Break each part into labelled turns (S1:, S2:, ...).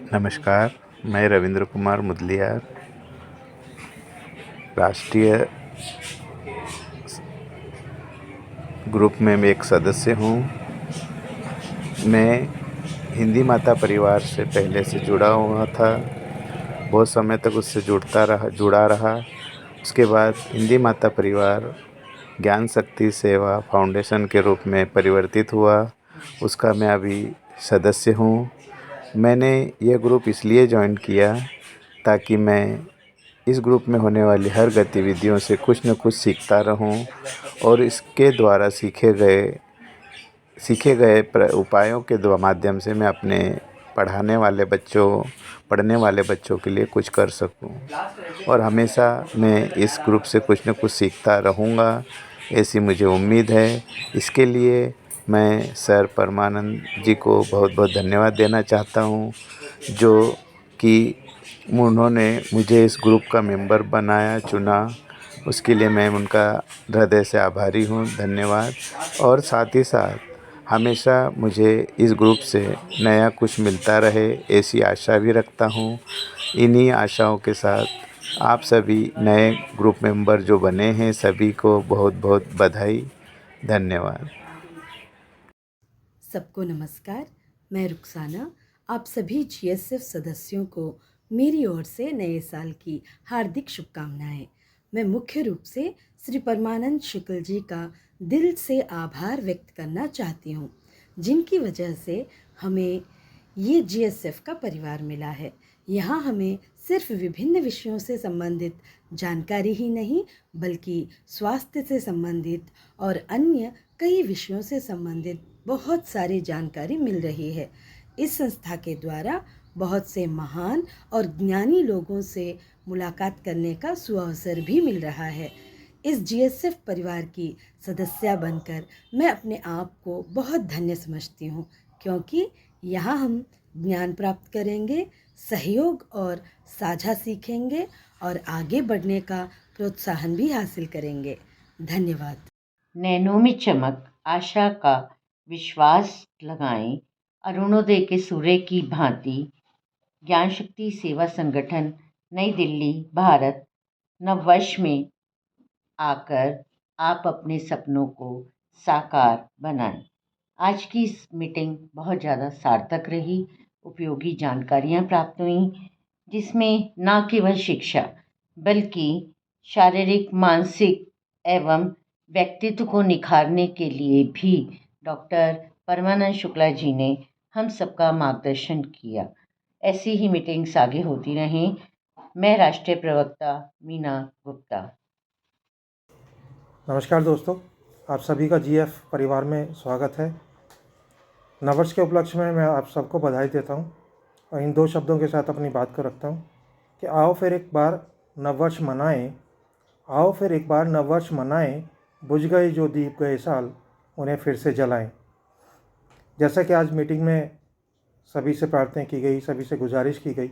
S1: नमस्कार, मैं रविंद्र कुमार मुदलियार राष्ट्रीय ग्रुप में मैं एक सदस्य हूँ। मैं हिंदी माता परिवार से पहले से जुड़ा हुआ था। बहुत समय तक उससे जुड़ा रहा। उसके बाद हिंदी माता परिवार ज्ञान शक्ति सेवा फाउंडेशन के रूप में परिवर्तित हुआ। उसका मैं अभी सदस्य हूँ। मैंने यह ग्रुप इसलिए ज्वाइन किया ताकि मैं इस ग्रुप में होने वाली हर गतिविधियों से कुछ न कुछ सीखता रहूं और इसके द्वारा सीखे गए उपायों के माध्यम से मैं अपने पढ़ने वाले बच्चों के लिए कुछ कर सकूं। और हमेशा मैं इस ग्रुप से कुछ न कुछ सीखता रहूँगा, ऐसी मुझे उम्मीद है। इसके लिए मैं सर परमानंद जी को बहुत बहुत धन्यवाद देना चाहता हूँ, जो कि उन्होंने मुझे इस ग्रुप का मेंबर बनाया, चुना। उसके लिए मैं उनका हृदय से आभारी हूँ। धन्यवाद। और साथ ही साथ हमेशा मुझे इस ग्रुप से नया कुछ मिलता रहे, ऐसी आशा भी रखता हूँ। इन्हीं आशाओं के साथ आप सभी नए ग्रुप मेंबर जो बने हैं, सभी को बहुत बहुत बधाई। धन्यवाद।
S2: सबको नमस्कार। मैं रुखसाना आप सभी जीएसएफ सदस्यों को मेरी ओर से नए साल की हार्दिक शुभकामनाएं। मैं मुख्य रूप से श्री परमानंद शुक्ल जी का दिल से आभार व्यक्त करना चाहती हूँ, जिनकी वजह से हमें ये जीएसएफ का परिवार मिला है। यहाँ हमें सिर्फ विभिन्न विषयों से संबंधित जानकारी ही नहीं, बल्कि स्वास्थ्य से संबंधित और अन्य कई विषयों से संबंधित बहुत सारी जानकारी मिल रही है। इस संस्था के द्वारा बहुत से महान और ज्ञानी लोगों से मुलाकात करने का सुअवसर भी मिल रहा है। इस जीएसएफ परिवार की सदस्य बनकर मैं अपने आप को बहुत धन्य समझती हूँ, क्योंकि यहाँ हम ज्ञान प्राप्त करेंगे, सहयोग और साझा सीखेंगे और आगे बढ़ने का प्रोत्साहन भी हासिल करेंगे। धन्यवाद।
S3: नैनों में चमक आशा का विश्वास लगाएं। अरुणोदय के सूर्य की भांति ज्ञान शक्ति सेवा संगठन नई दिल्ली भारत नववर्ष में आकर आप अपने सपनों को साकार बनाएं। आज की इस मीटिंग बहुत ज़्यादा सार्थक रही, उपयोगी जानकारियाँ प्राप्त हुई, जिसमें न केवल शिक्षा बल्कि शारीरिक मानसिक एवं व्यक्तित्व को निखारने के लिए भी डॉक्टर परमानंद शुक्ला जी ने हम सबका मार्गदर्शन किया। ऐसी ही मीटिंग्स आगे होती रहें। मैं राष्ट्रीय प्रवक्ता मीना गुप्ता।
S4: नमस्कार दोस्तों, आप सभी का जीएफ परिवार में स्वागत है। नववर्ष के उपलक्ष्य में मैं आप सबको बधाई देता हूं और इन दो शब्दों के साथ अपनी बात को रखता हूं कि आओ फिर एक बार नववर्ष मनाएं, आओ फिर एक बार नववर्ष मनाएं, बुझ गए जो दीप गए साल उन्हें फिर से जलाएं। जैसा कि आज मीटिंग में सभी से प्रार्थना की गई, सभी से गुजारिश की गई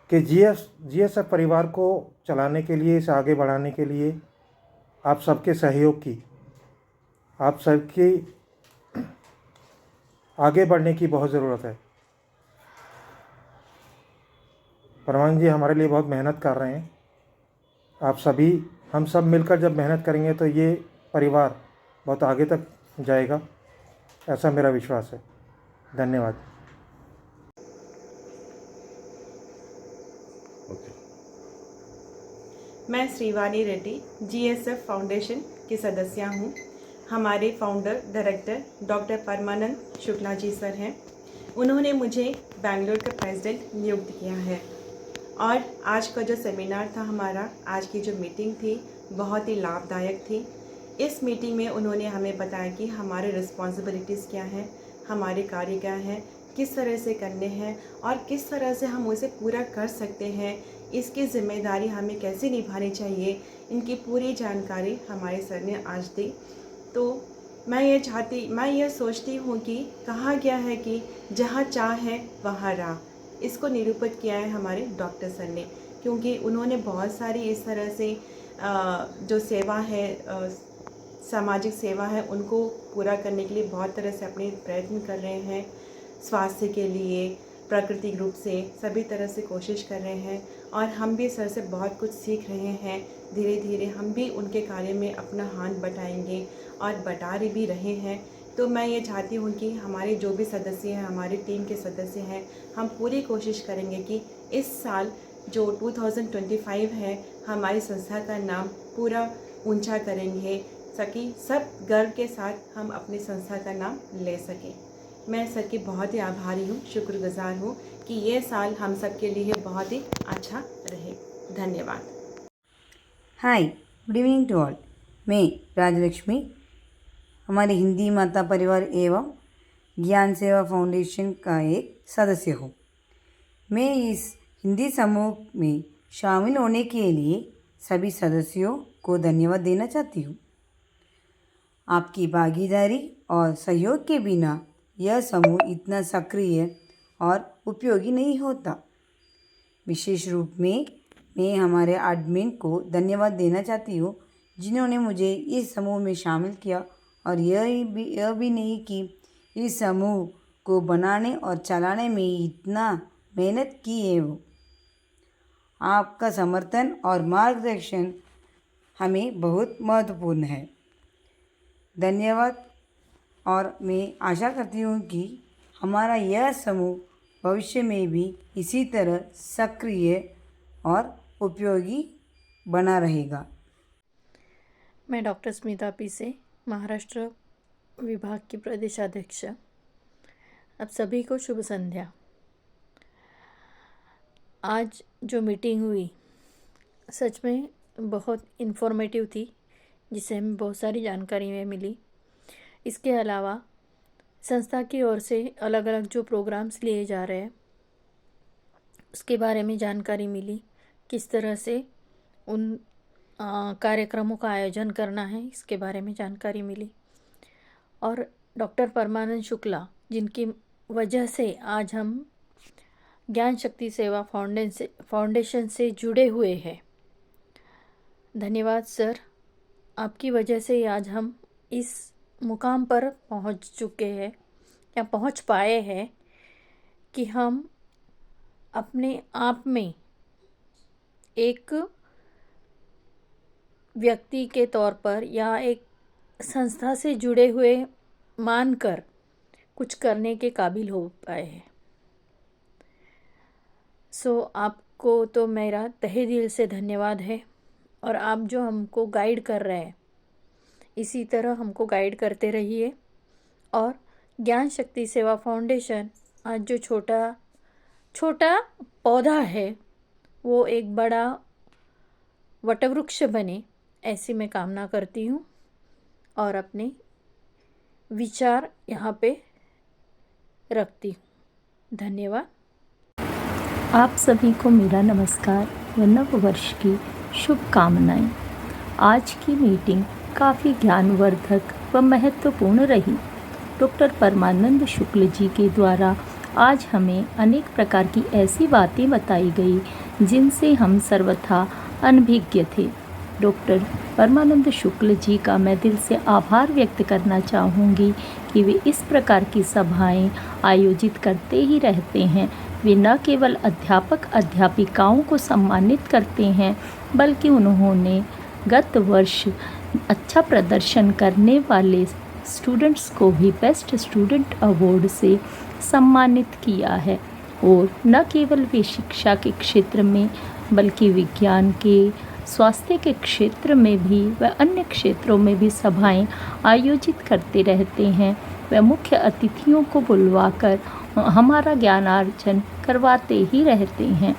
S4: कि जीएसएफ परिवार को चलाने के लिए, इसे आगे बढ़ाने के लिए आप सबके सहयोग की, आप सबकी आगे बढ़ने की बहुत ज़रूरत है। परमानंद जी हमारे लिए बहुत मेहनत कर रहे हैं। आप सभी, हम सब मिलकर जब मेहनत करेंगे तो ये परिवार बहुत आगे तक जाएगा, ऐसा मेरा विश्वास है। धन्यवाद।
S5: मैं श्रीवानी रेड्डी जीएसएफ फाउंडेशन की सदस्य हूँ। हमारे फाउंडर डायरेक्टर डॉक्टर परमानंद शुक्ला जी सर हैं। उन्होंने मुझे बेंगलोर का प्रेसिडेंट नियुक्त किया है और आज का जो सेमिनार था हमारा, आज की जो मीटिंग थी, बहुत ही लाभदायक थी। इस मीटिंग में उन्होंने हमें बताया कि हमारे रिस्पॉन्सिबिलिटीज़ क्या हैं, हमारे कार्य क्या हैं, किस तरह से करने हैं और किस तरह से हम उसे पूरा कर सकते हैं, इसकी जिम्मेदारी हमें कैसे निभानी चाहिए, इनकी पूरी जानकारी हमारे सर ने आज दी। तो मैं ये सोचती हूँ कि कहा गया है कि जहाँ चाह है वहाँ राह, इसको निरूपित किया है हमारे डॉक्टर सर ने, क्योंकि उन्होंने बहुत सारी इस तरह से जो सेवा है, सामाजिक सेवा है, उनको पूरा करने के लिए बहुत तरह से अपने प्रयत्न कर रहे हैं। स्वास्थ्य के लिए, प्राकृतिक रूप से सभी तरह से कोशिश कर रहे हैं और हम भी सर से बहुत कुछ सीख रहे हैं। धीरे धीरे हम भी उनके कार्य में अपना हाथ बटाएंगे और बटा भी रहे हैं। तो मैं ये चाहती हूँ कि हमारे जो भी सदस्य हैं, हमारी टीम के सदस्य हैं, हम पूरी कोशिश करेंगे कि इस साल जो 2025 है, हमारी संस्था का नाम पूरा ऊंचा करेंगे ताकि सब गर्व के साथ हम अपनी संस्था का नाम ले सकें। मैं सर की बहुत ही आभारी हूँ, शुक्रगुजार हूँ कि ये साल हम सब के लिए बहुत ही अच्छा रहे। धन्यवाद।
S6: हाय, गुड इवनिंग टू ऑल। मैं राजलक्ष्मी, हमारे हिंदी माता परिवार एवं ज्ञान सेवा फाउंडेशन का एक सदस्य हूँ। मैं इस हिंदी समूह में शामिल होने के लिए सभी सदस्यों को धन्यवाद देना चाहती हूँ। आपकी भागीदारी और सहयोग के बिना यह समूह इतना सक्रिय और उपयोगी नहीं होता। विशेष रूप में मैं हमारे एडमिन को धन्यवाद देना चाहती हूँ, जिन्होंने मुझे इस समूह में शामिल किया और यह भी नहीं कि इस समूह को बनाने और चलाने में इतना मेहनत की है। वो आपका समर्थन और मार्गदर्शन हमें बहुत महत्वपूर्ण है। धन्यवाद। और मैं आशा करती हूँ कि हमारा यह समूह भविष्य में भी इसी तरह सक्रिय और उपयोगी बना रहेगा।
S7: मैं डॉक्टर स्मिता पी से, महाराष्ट्र विभाग की प्रदेशाध्यक्ष। अब सभी को शुभ संध्या। आज जो मीटिंग हुई सच में बहुत इन्फॉर्मेटिव थी, जिससे हमें बहुत सारी जानकारी में मिली। इसके अलावा संस्था की ओर से अलग अलग जो प्रोग्राम्स लिए जा रहे हैं उसके बारे में जानकारी मिली। किस तरह से उन कार्यक्रमों का आयोजन करना है इसके बारे में जानकारी मिली। और डॉक्टर परमानंद शुक्ला, जिनकी वजह से आज हम ज्ञान शक्ति सेवा फाउंडेशन से जुड़े हुए हैं। धन्यवाद सर, आपकी वजह से आज हम इस मुकाम पर पहुंच चुके हैं या पहुंच पाए हैं कि हम अपने आप में एक व्यक्ति के तौर पर या एक संस्था से जुड़े हुए मानकर कुछ करने के काबिल हो पाए हैं। आपको तो मेरा तहे दिल से धन्यवाद है। और आप जो हमको गाइड कर रहे हैं, इसी तरह हमको गाइड करते रहिए। और ज्ञान शक्ति सेवा फाउंडेशन आज जो छोटा पौधा है वो एक बड़ा वटवृक्ष बने, ऐसी मैं कामना करती हूँ और अपने विचार यहाँ पे रखती हूँ। धन्यवाद।
S8: आप सभी को मेरा नमस्कार व नव वर्ष की शुभकामनाएं। आज की मीटिंग काफ़ी ज्ञानवर्धक व महत्वपूर्ण रही। डॉक्टर परमानंद शुक्ल जी के द्वारा आज हमें अनेक प्रकार की ऐसी बातें बताई गई जिनसे हम सर्वथा अनभिज्ञ थे। डॉक्टर परमानंद शुक्ल जी का मैं दिल से आभार व्यक्त करना चाहूँगी कि वे इस प्रकार की सभाएं आयोजित करते ही रहते हैं। वे न केवल अध्यापक अध्यापिकाओं को सम्मानित करते हैं, बल्कि उन्होंने गत वर्ष अच्छा प्रदर्शन करने वाले स्टूडेंट्स को भी बेस्ट स्टूडेंट अवार्ड से सम्मानित किया है। और न केवल वे शिक्षा के क्षेत्र में, बल्कि विज्ञान के, स्वास्थ्य के क्षेत्र में भी व अन्य क्षेत्रों में भी सभाएं आयोजित करते रहते हैं। वे मुख्य अतिथियों को बुलवाकर हमारा ज्ञानार्जन करवाते ही रहते हैं।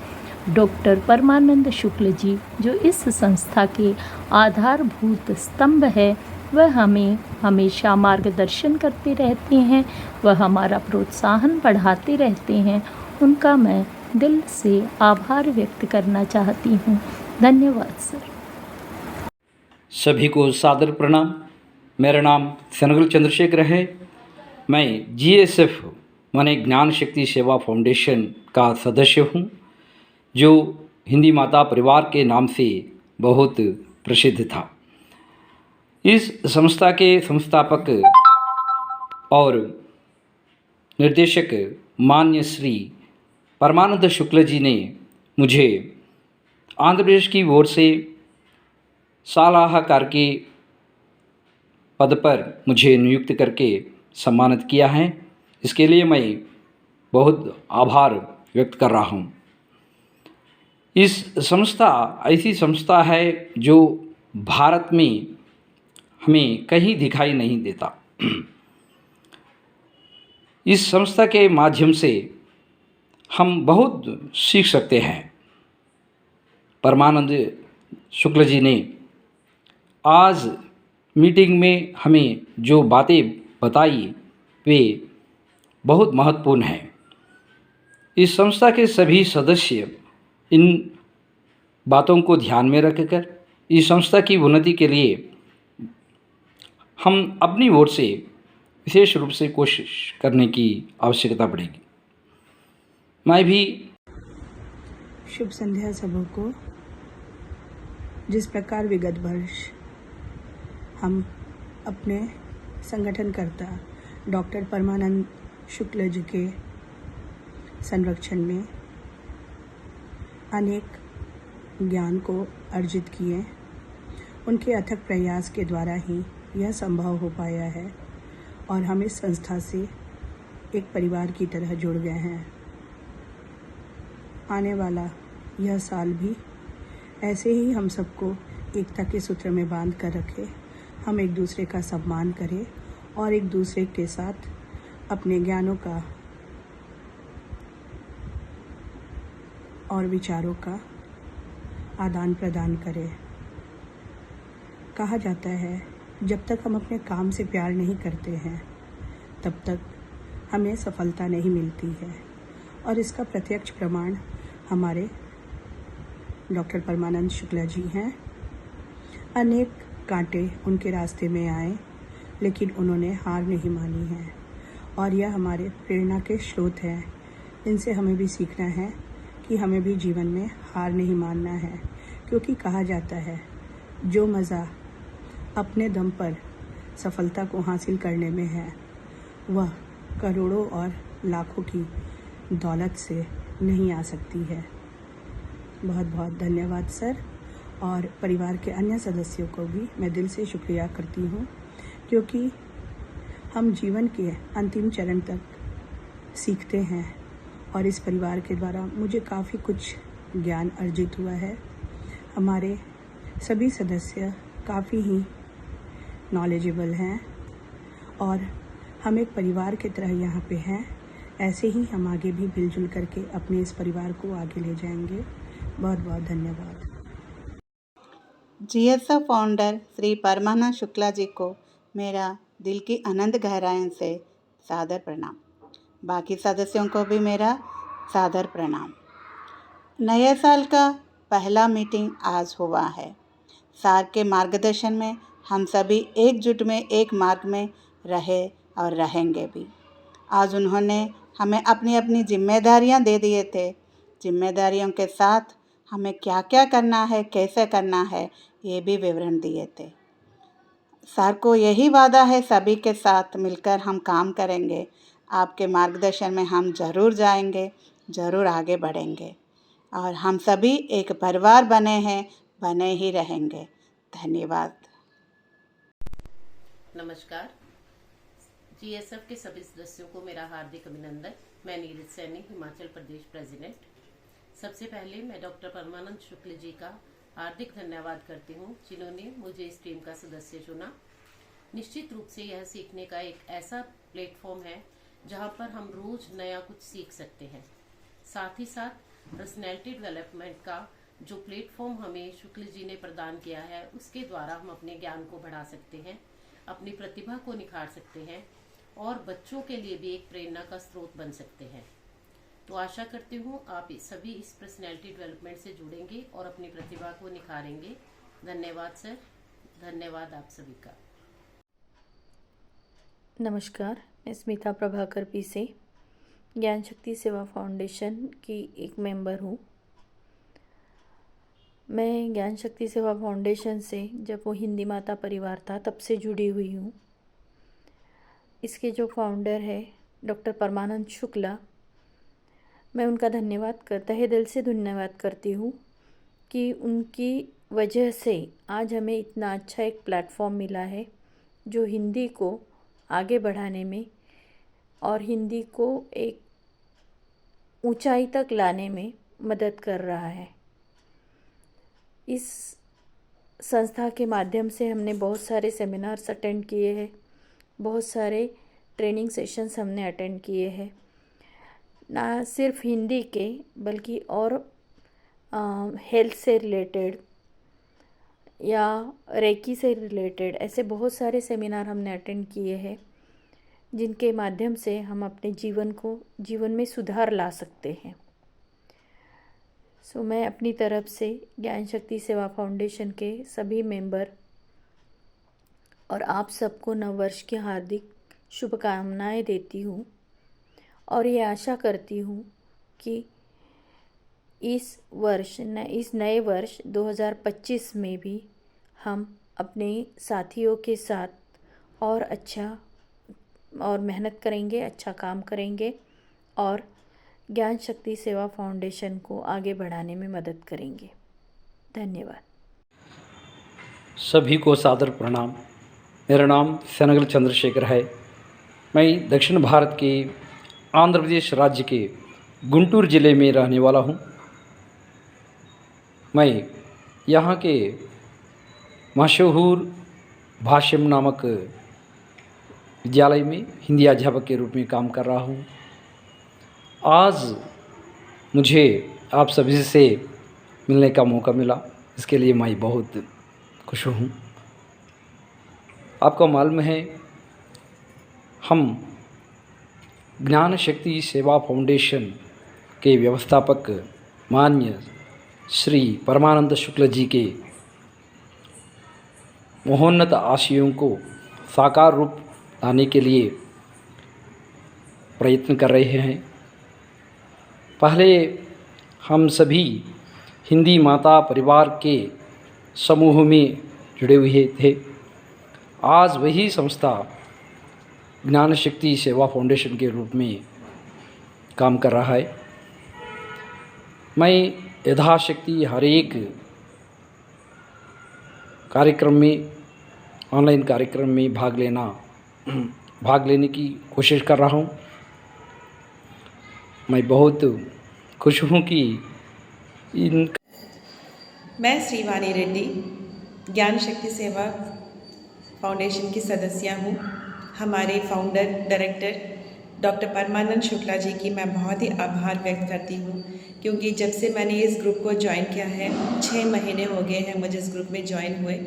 S8: डॉक्टर परमानंद शुक्ल जी जो इस संस्था के आधारभूत स्तंभ है, वह हमें हमेशा मार्गदर्शन करते रहते हैं, वह हमारा प्रोत्साहन बढ़ाते रहते हैं। उनका मैं दिल से आभार व्यक्त करना चाहती हूँ। धन्यवाद सर।
S9: सभी को सादर प्रणाम। मेरा नाम सनगल चंद्रशेखर है। मैं GSF माने ज्ञान शक्ति सेवा फाउंडेशन का सदस्य हूँ, जो हिंदी माता परिवार के नाम से बहुत प्रसिद्ध था। इस संस्था के संस्थापक और निर्देशक मान्य श्री परमानंद शुक्ल जी ने मुझे आंध्र प्रदेश की ओर से सलाहकार के पद पर मुझे नियुक्त करके सम्मानित किया है। इसके लिए मैं बहुत आभार व्यक्त कर रहा हूँ। इस संस्था ऐसी संस्था है जो भारत में हमें कहीं दिखाई नहीं देता। इस संस्था के माध्यम से हम बहुत सीख सकते हैं। परमानंद शुक्ल जी ने आज मीटिंग में हमें जो बातें बताई वे बहुत महत्वपूर्ण हैं। इस संस्था के सभी सदस्य इन बातों को ध्यान में रखकर इस संस्था की उन्नति के लिए हम अपनी ओर से विशेष रूप से कोशिश करने की आवश्यकता पड़ेगी। मैं भी
S2: शुभ संध्या सबको। जिस प्रकार विगत वर्ष हम अपने संगठनकर्ता डॉक्टर परमानंद शुक्ल जी के संरक्षण में अनेक ज्ञान को अर्जित किए, उनके अथक प्रयास के द्वारा ही यह संभव हो पाया है और हम इस संस्था से एक परिवार की तरह जुड़ गए हैं। आने वाला यह साल भी ऐसे ही हम सबको एकता के सूत्र में बांध कर रखे, हम एक दूसरे का सम्मान करें और एक दूसरे के साथ अपने ज्ञानों का और विचारों का आदान प्रदान करें। कहा जाता है जब तक हम अपने काम से प्यार नहीं करते हैं तब तक हमें सफलता नहीं मिलती है, और इसका प्रत्यक्ष प्रमाण हमारे डॉक्टर परमानंद शुक्ला जी हैं। अनेक कांटे उनके रास्ते में आए लेकिन उन्होंने हार नहीं मानी है और यह हमारे प्रेरणा के स्रोत हैं। इनसे हमें भी सीखना है कि हमें भी जीवन में हार नहीं मानना है, क्योंकि कहा जाता है जो मज़ा अपने दम पर सफलता को हासिल करने में है वह करोड़ों और लाखों की दौलत से नहीं आ सकती है। बहुत बहुत धन्यवाद सर, और परिवार के अन्य सदस्यों को भी मैं दिल से शुक्रिया करती हूँ, क्योंकि हम जीवन के अंतिम चरण तक सीखते हैं और इस परिवार के द्वारा मुझे काफ़ी कुछ ज्ञान अर्जित हुआ है। हमारे सभी सदस्य काफ़ी ही नॉलेजेबल हैं और हम एक परिवार की तरह यहाँ पे हैं। ऐसे ही हम आगे भी मिलजुल करके अपने इस परिवार को आगे ले जाएंगे। बहुत बहुत धन्यवाद।
S10: जीएसएफ फाउंडर श्री परमानंद शुक्ला जी को मेरा दिल की अनंत गहराइयों से सादर प्रणाम। बाकी सदस्यों को भी मेरा सादर प्रणाम। नए साल का पहला मीटिंग आज हुआ है। सर के मार्गदर्शन में हम सभी एकजुट में एक मार्ग में रहे और रहेंगे भी। आज उन्होंने हमें अपनी अपनी जिम्मेदारियां दे दिए थे। जिम्मेदारियों के साथ हमें क्या क्या करना है, कैसे करना है, ये भी विवरण दिए थे। सर को यही वादा है सभी के साथ मिलकर हम काम करेंगे। आपके मार्गदर्शन में हम ज़रूर जाएंगे, ज़रूर आगे बढ़ेंगे और हम सभी एक परिवार बने हैं, बने ही रहेंगे। धन्यवाद।
S11: नमस्कार। जीएसएफ के सभी सदस्यों को मेरा हार्दिक अभिनंदन। मैं नीरज सैनी, हिमाचल प्रदेश प्रेसिडेंट। सबसे पहले मैं डॉक्टर परमानंद शुक्ल जी का हार्दिक धन्यवाद करती हूँ, जिन्होंने मुझे इस टीम का सदस्य चुना। निश्चित रूप से यह सीखने का एक ऐसा प्लेटफॉर्म है जहाँ पर हम रोज नया कुछ सीख सकते हैं। साथ ही साथ पर्सनैलिटी डेवलपमेंट का जो प्लेटफॉर्म हमें शुक्ल जी ने प्रदान किया है, उसके द्वारा हम अपने ज्ञान को बढ़ा सकते हैं, अपनी प्रतिभा को निखार सकते हैं और बच्चों के लिए भी एक प्रेरणा का स्रोत बन सकते हैं। तो आशा करती हूँ आप सभी इस पर्सनैलिटी डेवलपमेंट से जुड़ेंगे और अपनी प्रतिभा को निखारेंगे। धन्यवाद सर, धन्यवाद आप सभी का।
S7: नमस्कार, मैं स्मिता प्रभाकर पी से ज्ञान शक्ति सेवा फाउंडेशन की एक मेंबर हूँ। मैं ज्ञान शक्ति सेवा फाउंडेशन से जब वो हिंदी माता परिवार था तब से जुड़ी हुई हूँ। इसके जो फाउंडर है डॉक्टर परमानंद शुक्ला, मैं उनका तहे दिल से धन्यवाद करती हूँ कि उनकी वजह से आज हमें इतना अच्छा एक प्लेटफॉर्म मिला है जो हिंदी को आगे बढ़ाने में और हिंदी को एक ऊंचाई तक लाने में मदद कर रहा है। इस संस्था के माध्यम से हमने बहुत सारे सेमिनार्स अटेंड किए हैं, बहुत सारे ट्रेनिंग सेशंस हमने अटेंड किए हैं, ना सिर्फ हिंदी के बल्कि और हेल्थ से रिलेटेड या रेकी से रिलेटेड ऐसे बहुत सारे सेमिनार हमने अटेंड किए हैं जिनके माध्यम से हम अपने जीवन में सुधार ला सकते हैं। मैं अपनी तरफ से ज्ञान शक्ति सेवा फाउंडेशन के सभी मेंबर और आप सबको नववर्ष की हार्दिक शुभकामनाएं देती हूँ और ये आशा करती हूँ कि इस नए वर्ष 2025 में भी हम अपने साथियों के साथ और अच्छा और मेहनत करेंगे, अच्छा काम करेंगे और ज्ञान शक्ति सेवा फाउंडेशन को आगे बढ़ाने में मदद करेंगे। धन्यवाद।
S9: सभी को सादर प्रणाम। मेरा नाम सेनगल चंद्रशेखर है। मैं दक्षिण भारत के आंध्र प्रदेश राज्य के गुंटूर ज़िले में रहने वाला हूँ। मैं यहाँ के मशहूर भाष्यम नामक विद्यालय में हिंदी अध्यापक के रूप में काम कर रहा हूँ। आज मुझे आप सभी से मिलने का मौका मिला, इसके लिए मैं बहुत खुश हूँ। आपको मालूम है हम ज्ञान शक्ति सेवा फाउंडेशन के व्यवस्थापक माननीय श्री परमानंद शुक्ल जी के महोन्नत आशयों को साकार रूप लाने के लिए प्रयत्न कर रहे हैं। पहले हम सभी हिंदी माता परिवार के समूह में जुड़े हुए थे। आज वही संस्था ज्ञान शक्ति सेवा फाउंडेशन के रूप में काम कर रहा है। मैं यथाशक्ति हर एक कार्यक्रम में, ऑनलाइन कार्यक्रम में भाग लेने की कोशिश कर रहा हूँ। मैं बहुत खुश हूँ कि
S5: मैं श्रीवाणी रेड्डी ज्ञान शक्ति सेवा फाउंडेशन की सदस्य हूँ। हमारे फाउंडर डायरेक्टर डॉक्टर परमानंद शुक्ला जी की मैं बहुत ही आभार व्यक्त करती हूँ, क्योंकि जब से मैंने इस ग्रुप को ज्वाइन किया है 6 महीने हो गए हैं मुझे इस ग्रुप में ज्वाइन हुए।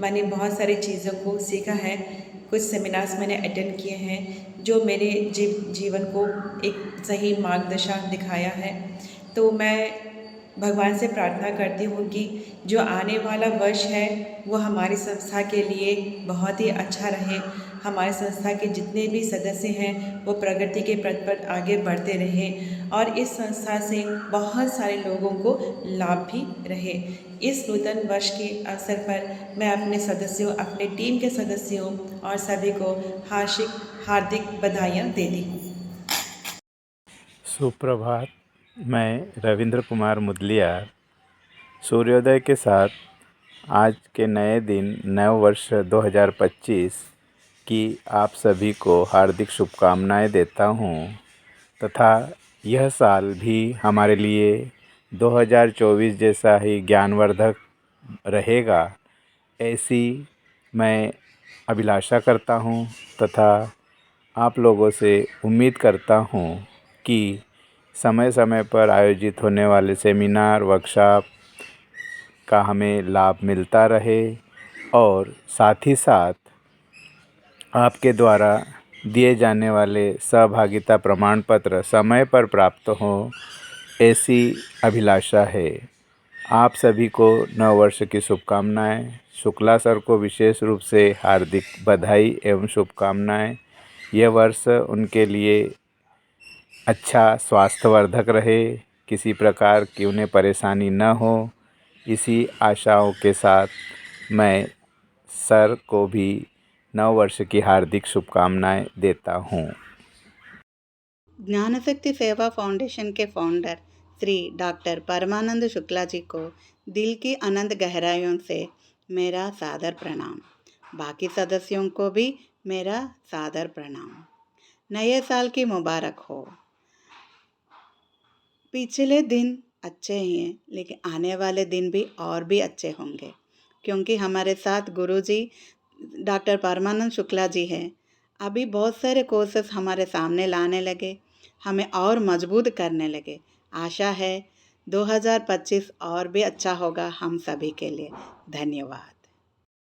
S5: मैंने बहुत सारी चीज़ों को सीखा है, कुछ सेमिनार्स मैंने अटेंड किए हैं जो मेरे जीवन को एक सही मार्गदर्शा दिखाया है। तो मैं भगवान से प्रार्थना करती हूँ कि जो आने वाला वर्ष है वो हमारी संस्था के लिए बहुत ही अच्छा रहे। हमारी संस्था के जितने भी सदस्य हैं वो प्रगति के पथ पर आगे बढ़ते रहें और इस संस्था से बहुत सारे लोगों को लाभ भी रहे। इस नूतन वर्ष के अवसर पर मैं अपने सदस्यों, अपने टीम के सदस्यों और सभी को हार्दिक बधाइयाँ देती हूँ।
S1: सुप्रभात। मैं रविंद्र कुमार मुदलियार सूर्योदय के साथ आज के नए दिन नव वर्ष 2025 की आप सभी को हार्दिक शुभकामनाएं देता हूं तथा यह साल भी हमारे लिए 2024 जैसा ही ज्ञानवर्धक रहेगा, ऐसी मैं अभिलाषा करता हूं तथा आप लोगों से उम्मीद करता हूं कि समय समय पर आयोजित होने वाले सेमिनार, वर्कशॉप का हमें लाभ मिलता रहे और साथ ही साथ आपके द्वारा दिए जाने वाले सहभागिता प्रमाण पत्र समय पर प्राप्त हों, ऐसी अभिलाषा है। आप सभी को नव वर्ष की शुभकामनाएं। शुक्ला सर को विशेष रूप से हार्दिक बधाई एवं शुभकामनाएं। यह वर्ष उनके लिए अच्छा स्वास्थ्यवर्धक रहे, किसी प्रकार की उन्हें परेशानी न हो, इसी आशाओं के साथ मैं सर को भी नव वर्ष की हार्दिक शुभकामनाएं देता हूं।
S10: ज्ञानशक्ति सेवा फाउंडेशन के फाउंडर श्री डॉक्टर परमानंद शुक्ला जी को दिल की अनंत गहराइयों से मेरा सादर प्रणाम। बाकी सदस्यों को भी मेरा सादर प्रणाम। नए साल की मुबारक हो। पिछले दिन अच्छे ही हैं, लेकिन आने वाले दिन भी और भी अच्छे होंगे, क्योंकि हमारे साथ गुरुजी डॉक्टर परमानंद शुक्ला जी हैं। अभी बहुत सारे कोर्सेस हमारे सामने लाने लगे, हमें और मजबूत करने लगे। आशा है 2025 और भी अच्छा होगा हम सभी के लिए। धन्यवाद।